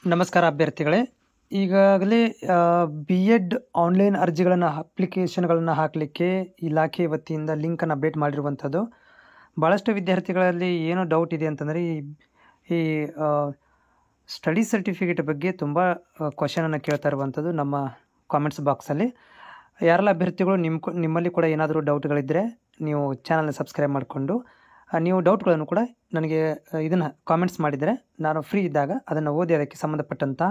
ನಮಸ್ಕಾರ ಅಭ್ಯರ್ಥಿಗಳೇ. ಈಗಾಗಲೇ ಬಿ.ಎಡ್ ಆನ್ಲೈನ್ ಅಪ್ಲಿಕೇಶನ್ಗಳನ್ನು ಹಾಕಲಿಕ್ಕೆ ಇಲಾಖೆ ವತಿಯಿಂದ ಲಿಂಕನ್ನು ಅಪ್ಡೇಟ್ ಮಾಡಿರುವಂಥದ್ದು. ಭಾಳಷ್ಟು ವಿದ್ಯಾರ್ಥಿಗಳಲ್ಲಿ ಏನೋ ಡೌಟ್ ಇದೆ ಅಂತಂದರೆ ಈ ಸ್ಟಡಿ ಸರ್ಟಿಫಿಕೇಟ್ ಬಗ್ಗೆ ತುಂಬ ಕ್ವಶನನ್ನು ಕೇಳ್ತಾ ಇರುವಂಥದ್ದು ನಮ್ಮ ಕಾಮೆಂಟ್ಸ್ ಬಾಕ್ಸಲ್ಲಿ. ಯಾರೆಲ್ಲ ಅಭ್ಯರ್ಥಿಗಳು ನಿಮ್ಮಲ್ಲಿ ಕೂಡ ಏನಾದರೂ ಡೌಟ್ಗಳಿದ್ದರೆ ನೀವು ಚಾನಲ್ನ ಸಬ್ಸ್ಕ್ರೈಬ್ ಮಾಡಿಕೊಂಡು ನೀವು ಡೌಟ್ಗಳನ್ನು ಕೂಡ ನನಗೆ ಇದನ್ನು ಕಾಮೆಂಟ್ಸ್ ಮಾಡಿದರೆ ನಾನು ಫ್ರೀ ಇದ್ದಾಗ ಅದನ್ನು ಓದಿ ಅದಕ್ಕೆ ಸಂಬಂಧಪಟ್ಟಂಥ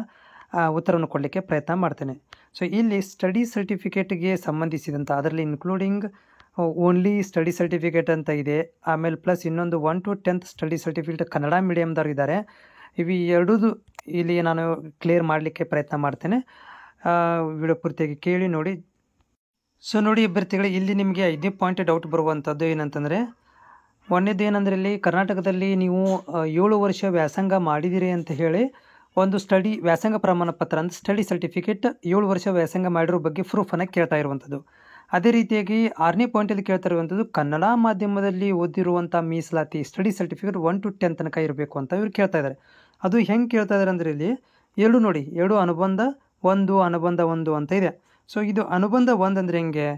ಉತ್ತರವನ್ನು ಕೊಡಲಿಕ್ಕೆ ಪ್ರಯತ್ನ ಮಾಡ್ತೇನೆ. ಸೊ ಇಲ್ಲಿ ಸ್ಟಡಿ ಸರ್ಟಿಫಿಕೇಟ್ಗೆ ಸಂಬಂಧಿಸಿದಂಥ ಅದರಲ್ಲಿ ಇನ್ಕ್ಲೂಡಿಂಗ್ ಓನ್ಲಿ ಸ್ಟಡಿ ಸರ್ಟಿಫಿಕೇಟ್ ಅಂತ ಇದೆ. ಆಮೇಲೆ ಪ್ಲಸ್ ಇನ್ನೊಂದು 1 to 10th study certificate Kannada ಮೀಡಿಯಮ್ದವ್ರು ಇದ್ದಾರೆ. ಇವು ಎರಡೂ ಇಲ್ಲಿ ನಾನು ಕ್ಲಿಯರ್ ಮಾಡಲಿಕ್ಕೆ ಪ್ರಯತ್ನ ಮಾಡ್ತೇನೆ. ವಿಡಿಯೋ ಪೂರ್ತಿಯಾಗಿ ಕೇಳಿ ನೋಡಿ. ಸೊ ನೋಡಿ ಅಭ್ಯರ್ಥಿಗಳೇ, ಇಲ್ಲಿ ನಿಮಗೆ 5 ಪಾಯಿಂಟ್ ಡೌಟ್ ಬರುವಂಥದ್ದು ಏನಂತಂದರೆ, ಒಂದೇದು ಏನಂದರೆ ಇಲ್ಲಿ ಕರ್ನಾಟಕದಲ್ಲಿ ನೀವು 7 ವರ್ಷ ವ್ಯಾಸಂಗ ಮಾಡಿದಿರಿ ಅಂತ ಹೇಳಿ ಒಂದು ವ್ಯಾಸಂಗ ಪ್ರಮಾಣ ಪತ್ರ ಅಂತ ಸ್ಟಡಿ ಸರ್ಟಿಫಿಕೇಟ್ 7 ವರ್ಷ ವ್ಯಾಸಂಗ ಮಾಡಿರೋ ಬಗ್ಗೆ ಪ್ರೂಫನ್ನು ಕೇಳ್ತಾ ಇರುವಂಥದ್ದು. ಅದೇ ರೀತಿಯಾಗಿ 6ನೇ ಪಾಯಿಂಟಲ್ಲಿ ಕೇಳ್ತಾ ಇರುವಂಥದ್ದು ಕನ್ನಡ ಮಾಧ್ಯಮದಲ್ಲಿ ಓದಿರುವಂಥ ಮೀಸಲಾತಿ ಸ್ಟಡಿ ಸರ್ಟಿಫಿಕೇಟ್ 1 to 10 ತನಕ ಇರಬೇಕು ಅಂತ ಇವ್ರು ಕೇಳ್ತಾ ಇದ್ದಾರೆ. ಅದು ಹೆಂಗೆ ಕೇಳ್ತಾ ಇದ್ದಾರೆ ಅಂದರೆ ಇಲ್ಲಿ ನೋಡಿ 2 ಅನುಬಂಧ 1 ಅಂತ ಇದೆ. ಸೊ ಇದು ಅನುಬಂಧ 1 ಅಂದರೆ ಹೆಂಗೆ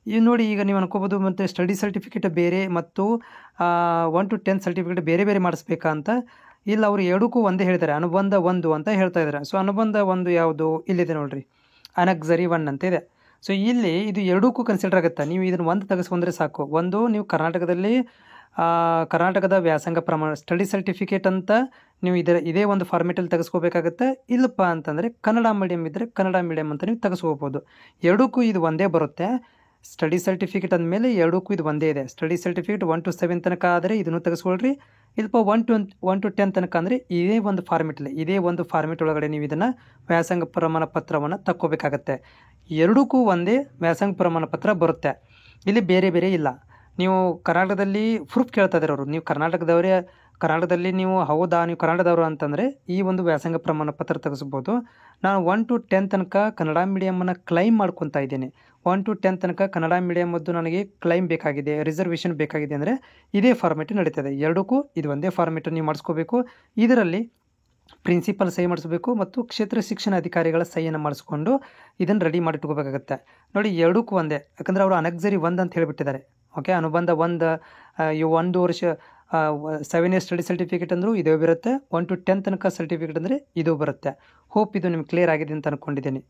ಇದು ನೋಡಿ. ಈಗ ನೀವು ಅನ್ಕೋಬೋದು ಮತ್ತು ಸ್ಟಡಿ ಸರ್ಟಿಫಿಕೇಟ್ ಬೇರೆ ಮತ್ತು 1 to 10 ಸರ್ಟಿಫಿಕೇಟ್ ಬೇರೆ ಬೇರೆ ಮಾಡಿಸ್ಬೇಕಾ ಅಂತ. ಇಲ್ಲ, ಅವರು ಎರಡಕ್ಕೂ ಒಂದೇ ಹೇಳ್ತಾರೆ, ಅನುಬಂಧ 1 ಅಂತ ಹೇಳ್ತಾ ಇದ್ದಾರೆ. ಸೊ ಅನುಬಂಧ 1 ಯಾವುದು ಇಲ್ಲಿದೆ ನೋಡ್ರಿ, ಅನಕ್ಸರಿ 1 ಅಂತ ಇದೆ. ಸೊ ಇಲ್ಲಿ ಇದು ಎರಡಕ್ಕೂ ಕನ್ಸಿಡರ್ ಆಗುತ್ತೆ. ನೀವು ಇದನ್ನು 1 ತೆಗೆಸ್ಕೊಂಡ್ರೆ ಸಾಕು. ಒಂದು, ನೀವು ಕರ್ನಾಟಕದ ವ್ಯಾಸಂಗ ಪ್ರಮಾಣ ಸ್ಟಡಿ ಸರ್ಟಿಫಿಕೇಟ್ ಅಂತ ನೀವು ಇದೇ ಒಂದು ಫಾರ್ಮೇಟಲ್ಲಿ ತೆಗೆಸ್ಕೋಬೇಕಾಗುತ್ತೆ. ಇಲ್ಲಪ್ಪ ಅಂತಂದರೆ ಕನ್ನಡ ಮೀಡಿಯಮ್ ಇದ್ದರೆ ಕನ್ನಡ ಮೀಡಿಯಮ್ ಅಂತ ನೀವು ತೆಗೆಸ್ಕೋಬೋದು. ಎರಡಕ್ಕೂ ಇದು ಒಂದೇ ಬರುತ್ತೆ. ಸ್ಟಡಿ ಸರ್ಟಿಫಿಕೇಟ್ ಅಂದಮೇಲೆ ಎರಡಕ್ಕೂ ಇದು ಒಂದೇ ಇದೆ. ಸ್ಟಡಿ ಸರ್ಟಿಫಿಕೇಟ್ 1 to 7 ತನಕ ಆದರೆ ಇದನ್ನು ತೆಗೆಸ್ಕೊಳ್ರಿ. ಇಲ್ಲಪ್ಪ 1 to 10 ತನಕ ಅಂದರೆ ಇದೇ ಒಂದು ಫಾರ್ಮೇಟ್ ಒಳಗಡೆ ನೀವು ಇದನ್ನು ವ್ಯಾಸಂಗ ಪ್ರಮಾಣ ಪತ್ರವನ್ನು ತಕ್ಕೋಬೇಕಾಗತ್ತೆ. ಎರಡಕ್ಕೂ ಒಂದೇ ವ್ಯಾಸಂಗ ಪ್ರಮಾಣ ಪತ್ರ ಬರುತ್ತೆ. ಇಲ್ಲಿ ಬೇರೆ ಬೇರೆ ಇಲ್ಲ. ನೀವು ಕರ್ನಾಟಕದಲ್ಲಿ ಪ್ರೂಫ್ ಕೇಳ್ತಾ ಇದ್ದಾರೆ ಅವರು, ನೀವು ಕರ್ನಾಟಕದಲ್ಲಿ ನೀವು ಹೌದಾ, ನೀವು ಕನ್ನಡದವರು ಅಂತಂದರೆ ಈ ಒಂದು ವ್ಯಾಸಂಗ ಪ್ರಮಾಣ ಪತ್ರ ತೆಗೆಸ್ಬೋದು. ನಾನು 1 to 10 ತನಕ ಕನ್ನಡ ಮೀಡಿಯಮನ್ನು ಕ್ಲೈಮ್ ಮಾಡ್ಕೊತಾ ಇದ್ದೇನೆ. 1 to 10 ತನಕ ಕನ್ನಡ ಮೀಡಿಯಮದ್ದು ನನಗೆ ಕ್ಲೈಮ್ ಬೇಕಾಗಿದೆ, ರಿಸರ್ವೇಷನ್ ಬೇಕಾಗಿದೆ ಅಂದರೆ ಇದೇ ಫಾರ್ಮೇಟ್ ನಡೀತದೆ. ಎರಡಕ್ಕೂ ಇದು ಒಂದೇ ಫಾರ್ಮೇಟನ್ನು ನೀವು ಮಾಡಿಸ್ಕೋಬೇಕು. ಇದರಲ್ಲಿ ಪ್ರಿನ್ಸಿಪಲ್ ಸಹಿ ಮಾಡಿಸ್ಬೇಕು ಮತ್ತು ಕ್ಷೇತ್ರ ಶಿಕ್ಷಣ ಅಧಿಕಾರಿಗಳ ಸಹಿಯನ್ನು ಮಾಡಿಸ್ಕೊಂಡು ಇದನ್ನು ರೆಡಿ ಮಾಡಿಟ್ಕೋಬೇಕಾಗತ್ತೆ. ನೋಡಿ, ಎರಡಕ್ಕೂ ಒಂದೇ, ಯಾಕಂದರೆ ಅವರು ಅನಕ್ಸರಿ 1 ಅಂತ ಹೇಳಿಬಿಟ್ಟಿದ್ದಾರೆ. ಓಕೆ, ಅನುಬಂಧ 1 ವರ್ಷ 7 years ಸ್ಟಡಿ ಸರ್ಟಿಫಿಕೇಟ್ ಅಂದರೂ ಇದೇ ಬರುತ್ತೆ. 1 to 10 ತನಕ ಸರ್ಟಿಫಿಕೇಟ್ ಅಂದರೆ ಇದು ಬರುತ್ತೆ. ಹೋಪ್ ಇದು ನಿಮ್ಗೆ ಕ್ಲಿಯರ್ ಆಗಿದೆ ಅಂತ ಅಂದ್ಕೊಂಡಿದ್ದೀನಿ.